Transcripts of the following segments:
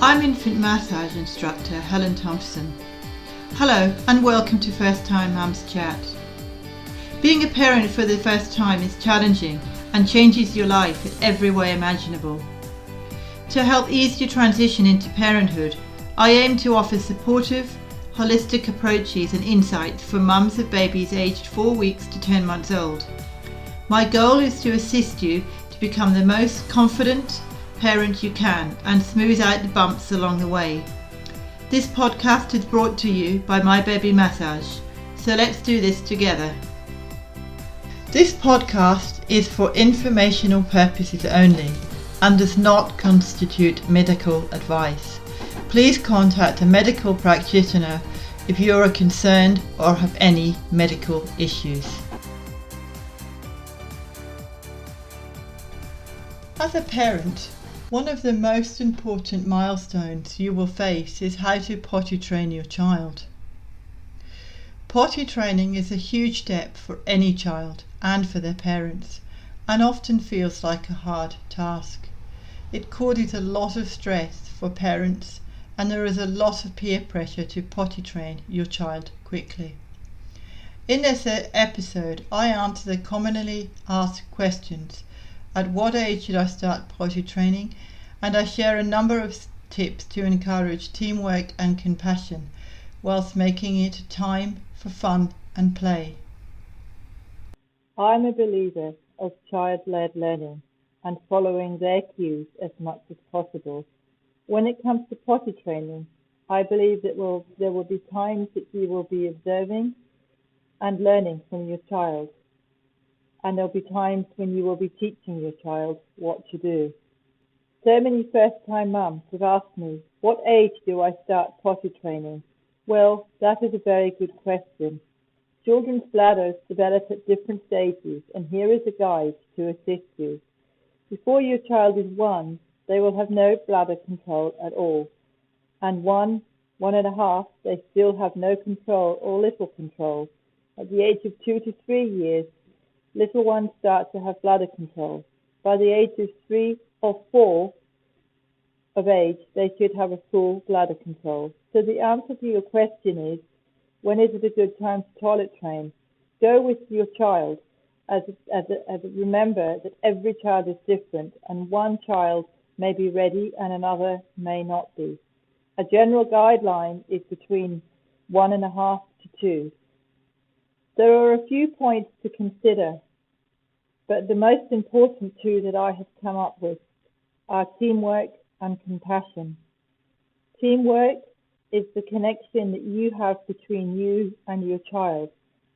I'm infant massage instructor Helen Thompson. Hello and welcome to First Time Mums Chat. Being a parent for the first time is challenging and changes your life in every way imaginable. To help ease your transition into parenthood, I aim to offer supportive, holistic approaches and insights for mums of babies aged 4 weeks to 10 months old. My goal is to assist you to become the most confident parent you can and smooth out the bumps along the way. This podcast is brought to you by My Baby Massage, so let's do this together. This podcast is for informational purposes only and does not constitute medical advice. Please contact a medical practitioner if you are concerned or have any medical issues. As a parent, one of the most important milestones you will face is how to potty train your child. Potty training is a huge step for any child and for their parents, and often feels like a hard task. It causes a lot of stress for parents, and there is a lot of peer pressure to potty train your child quickly. In this episode, I answer the commonly asked questions. At what age should I start potty training? And I share a number of tips to encourage teamwork and compassion, whilst making it time for fun and play. I'm a believer of child-led learning and following their cues as much as possible. When it comes to potty training, I believe that there will be times that you will be observing and learning from your child. And there'll be times when you will be teaching your child what to do. So many first-time mums have asked me, what age do I start potty training? Well, that is a very good question. Children's bladders develop at different stages, and here is a guide to assist you. Before your child is 1, they will have no bladder control at all. And 1.5, they still have no control or little control. At the age of 2 to 3 years, little ones start to have bladder control. By the age of 3 or 4 of age, they should have a full bladder control. So the answer to your question is, when is it a good time to toilet train? Go with your child, as remember that every child is different, and one child may be ready and another may not be. A general guideline is between 1.5 to 2. There are a few points to consider, but the most important two that I have come up with are teamwork and compassion. Teamwork is the connection that you have between you and your child,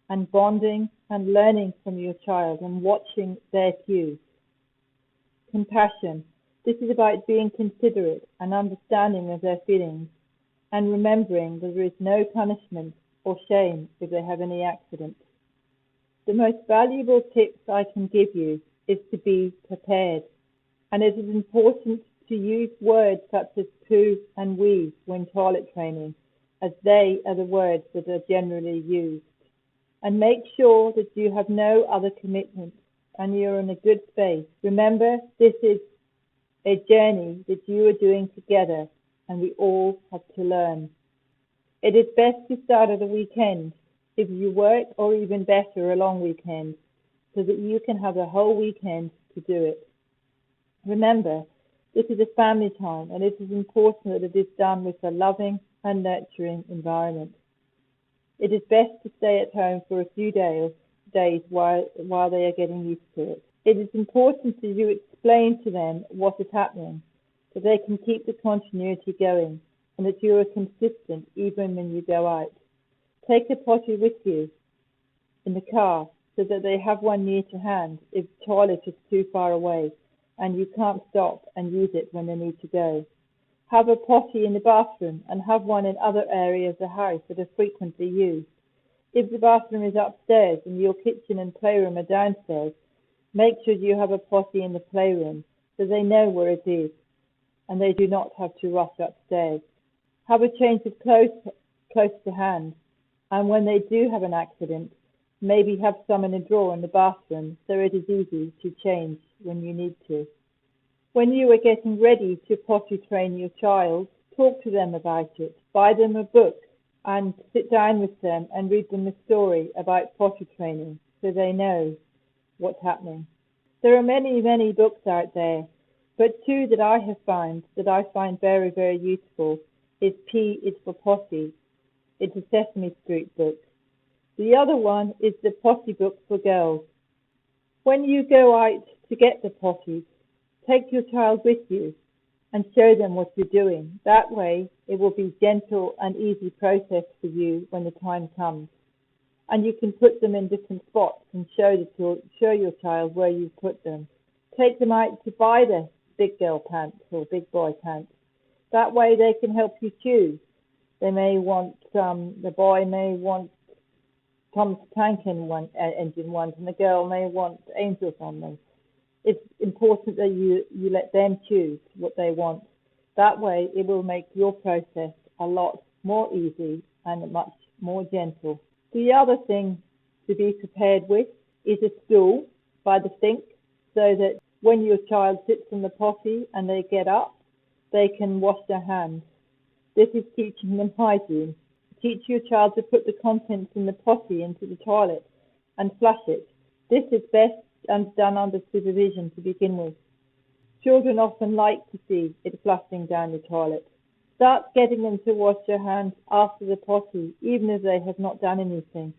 and bonding and learning from your child and watching their cues. Compassion. This is about being considerate and understanding of their feelings, and remembering that there is no punishment or shame if they have any accident. The most valuable tips I can give you is to be prepared, and it is important to use words such as poo and wee when toilet training, as they are the words that are generally used. And make sure that you have no other commitments and you're in a good space. Remember, this is a journey that you are doing together, and we all have to learn. It is best to start at a weekend if you work, or even better, a long weekend, so that you can have a whole weekend to do it. Remember, this is a family time, and it is important that it is done with a loving and nurturing environment. It is best to stay at home for a few days while they are getting used to it. It is important that you explain to them what is happening, so they can keep the continuity going, and that you are consistent even when you go out. Take the potty with you in the car so that they have one near to hand if the toilet is too far away and you can't stop and use it when they need to go. Have a potty in the bathroom and have one in other areas of the house that are frequently used. If the bathroom is upstairs and your kitchen and playroom are downstairs, make sure you have a potty in the playroom so they know where it is and they do not have to rush upstairs. Have a change of clothes close to hand, and when they do have an accident, maybe have some in a drawer in the bathroom so it is easy to change when you need to. When you are getting ready to potty train your child, talk to them about it. Buy them a book and sit down with them and read them a story about potty training so they know what's happening. There are many, many books out there, but two that I have found that I find very, very useful is P is for Potty. It's a Sesame Street book. The other one is the Potty book for girls. When you go out to get the potties, take your child with you and show them what you're doing. That way it will be gentle and easy process for you when the time comes. And you can put them in different spots and show your child where you put them. Take them out to buy the big girl pants or big boy pants. That way they can help you choose. They may want, the boy may want Tom's Tank Engine ones, and the girl may want Angels on them. It's important that you let them choose what they want. That way it will make your process a lot more easy and much more gentle. The other thing to be prepared with is a stool by the sink so that when your child sits in the potty and they get up, they can wash their hands. This is teaching them hygiene. Teach your child to put the contents in the potty into the toilet and flush it. This is best done under supervision to begin with. Children often like to see it flushing down the toilet. Start getting them to wash their hands after the potty, even if they have not done anything,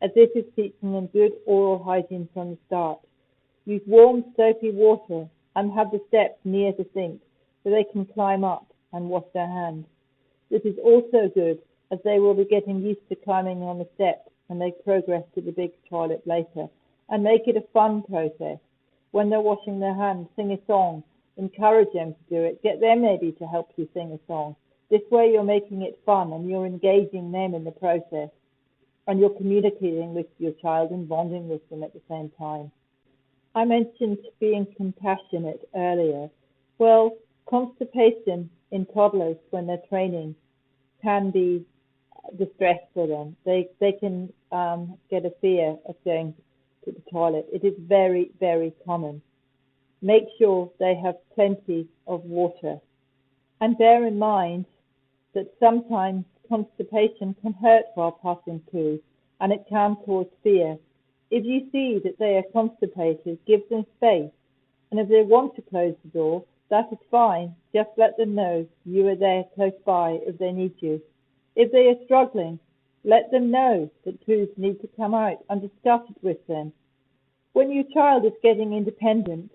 as this is teaching them good oral hygiene from the start. Use warm, soapy water and have the steps near the sink so they can climb up and wash their hands. This is also good as they will be getting used to climbing on the steps when they progress to the big toilet later, and make it a fun process. When they're washing their hands, sing a song, encourage them to do it, get them maybe to help you sing a song. This way you're making it fun and you're engaging them in the process, and you're communicating with your child and bonding with them at the same time. I mentioned being compassionate earlier. Well, constipation in toddlers when they're training can be distress for them. They can get a fear of going to the toilet. It is very, very common. Make sure they have plenty of water. And bear in mind that sometimes constipation can hurt while passing poo, and it can cause fear. If you see that they are constipated, give them space. And if they want to close the door, that is fine. Just let them know you are there close by if they need you. If they are struggling, let them know that poos need to come out and discuss it with them. When your child is getting independent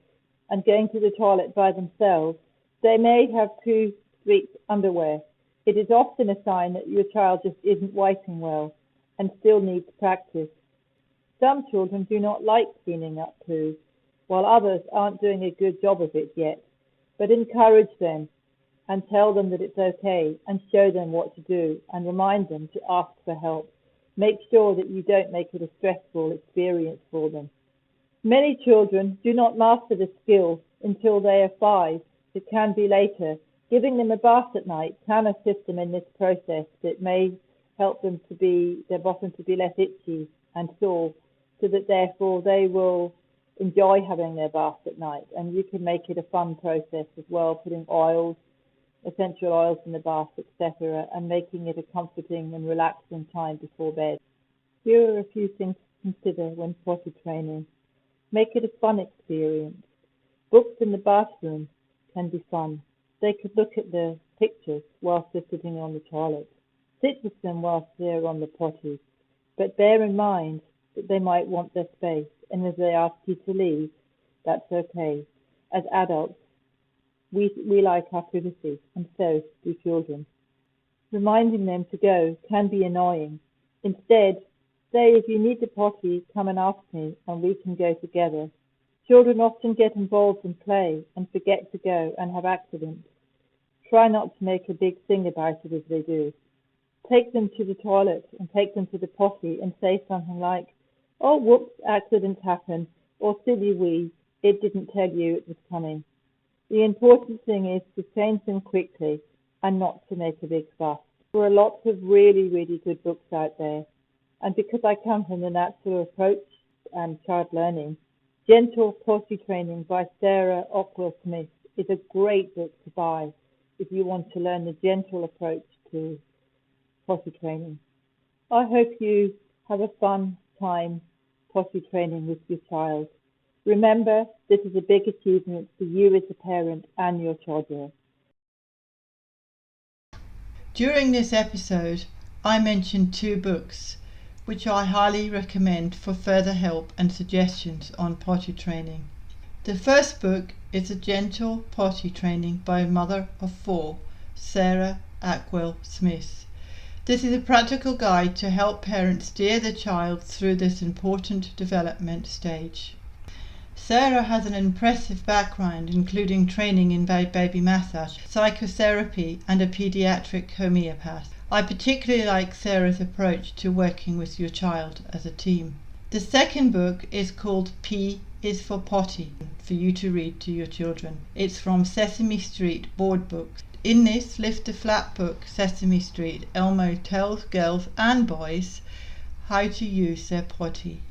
and going to the toilet by themselves, they may have poo streaked underwear. It is often a sign that your child just isn't wiping well and still needs practice. Some children do not like cleaning up poo, while others aren't doing a good job of it yet. But encourage them and tell them that it's okay and show them what to do and remind them to ask for help. Make sure that you don't make it a stressful experience for them. Many children do not master the skill until they are 5. It can be later. Giving them a bath at night can assist them in this process. It may help them their bottom to be less itchy and sore, so that therefore they will enjoy having their bath at night. And you can make it a fun process as well, putting oils, essential oils in the bath, etc., and making it a comforting and relaxing time before bed. Here are a few things to consider when potty training. Make it a fun experience. Books in the bathroom can be fun. They could look at the pictures whilst they're sitting on the toilet. Sit with them whilst they're on the potty, but bear in mind that they might want their space, and if they ask you to leave, that's okay. As adults, we like our privacy, and so do children. Reminding them to go can be annoying. Instead, say, if you need the potty, come and ask me, and we can go together. Children often get involved in play and forget to go and have accidents. Try not to make a big thing about it if they do. Take them to the toilet and take them to the potty and say something like, "Oh, whoops, accidents happen," or "Silly wee, it didn't tell you it was coming." The important thing is to change them quickly and not to make a big fuss. There are lots of really, really good books out there. And because I come from the natural approach and child learning, Gentle Potty Training by Sarah Ockwell Smith is a great book to buy. if you want to learn the gentle approach to potty training. I hope you have a fun time potty training with your child. Remember, this is a big achievement for you as a parent and your toddler. During this episode, I mentioned 2 books, which I highly recommend for further help and suggestions on potty training. The first book is A Gentle Potty Training by a Mother of 4, Sarah Ackwell Smith. This is a practical guide to help parents steer their child through this important development stage. Sarah has an impressive background, including training in baby massage, psychotherapy, and a pediatric homeopath. I particularly like Sarah's approach to working with your child as a team. The second book is called P is for Potty, for you to read to your children. It's from Sesame Street Board Books. In this Lift the Flap book, Sesame Street, Elmo tells girls and boys how to use their potty.